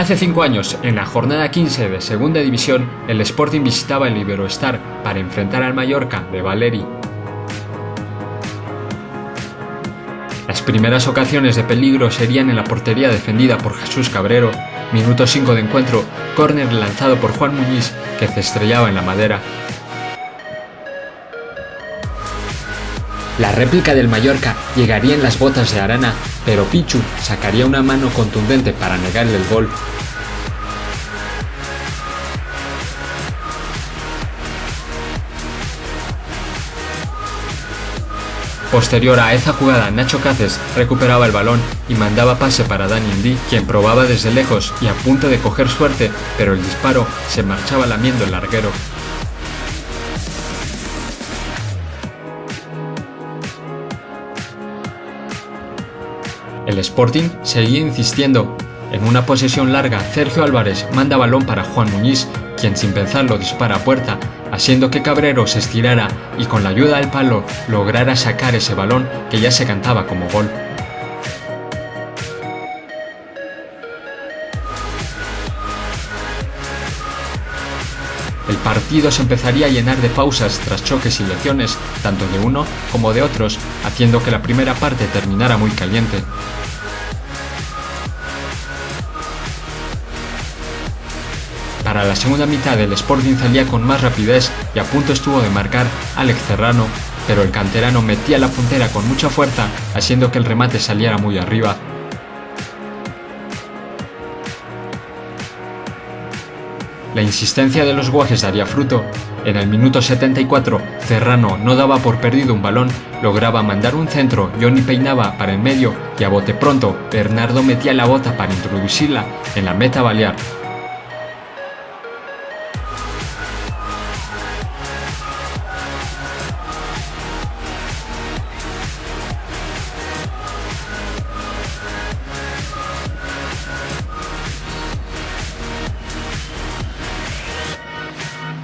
Hace 5 años, en la jornada 15 de Segunda División, el Sporting visitaba el Iberostar para enfrentar al Mallorca de Valeri. Las primeras ocasiones de peligro serían en la portería defendida por Jesús Cabrero, minuto 5 de encuentro, córner lanzado por Juan Muñiz que se estrellaba en la madera. La réplica del Mallorca llegaría en las botas de Arana, pero Pichu sacaría una mano contundente para negarle el gol. Posterior a esa jugada, Nacho Cáceres recuperaba el balón y mandaba pase para Dani Ndí, quien probaba desde lejos y a punto de coger suerte, pero el disparo se marchaba lamiendo el larguero. El Sporting seguía insistiendo. En una posesión larga, Sergio Álvarez manda balón para Juan Muñiz, quien sin pensarlo dispara a puerta, haciendo que Cabrero se estirara y con la ayuda del palo lograra sacar ese balón que ya se cantaba como gol. El partido se empezaría a llenar de pausas tras choques y lesiones, tanto de uno como de otros, haciendo que la primera parte terminara muy caliente. Para la segunda mitad el Sporting salía con más rapidez y a punto estuvo de marcar Alex Serrano, pero el canterano metía la puntera con mucha fuerza, haciendo que el remate saliera muy arriba. La insistencia de los guajes daría fruto. En el minuto 74, Serrano no daba por perdido un balón, lograba mandar un centro, Johnny peinaba para el medio y a bote pronto, Bernardo metía la bota para introducirla en la meta balear.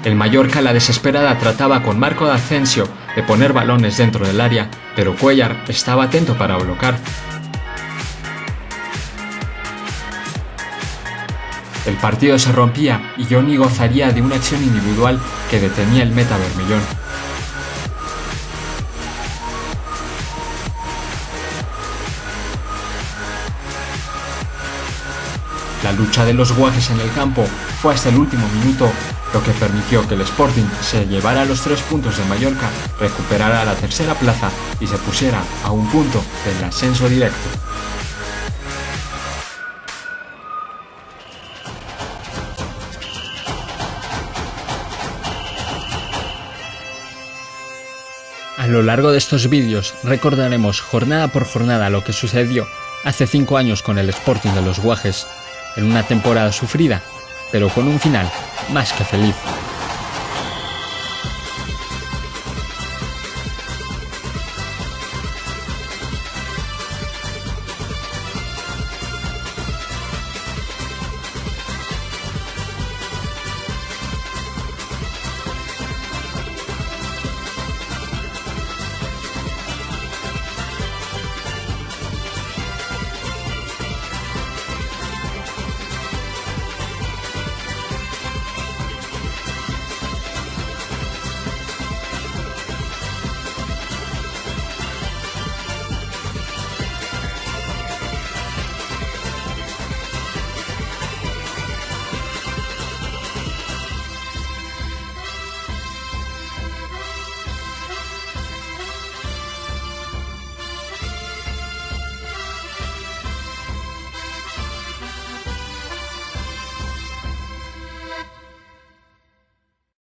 El Mallorca a la desesperada trataba con Marco D'Ascencio de poner balones dentro del área, pero Cuéllar estaba atento para bloquear. El partido se rompía y Johnny gozaría de una acción individual que detenía el meta bermellón. La lucha de los guajes en el campo fue hasta el último minuto, lo que permitió que el Sporting se llevara los 3 puntos de Mallorca, recuperara la tercera plaza y se pusiera a un punto del ascenso directo. A lo largo de estos vídeos recordaremos jornada por jornada lo que sucedió hace 5 años con el Sporting de los Guajes, en una temporada sufrida, pero con un final más que feliz.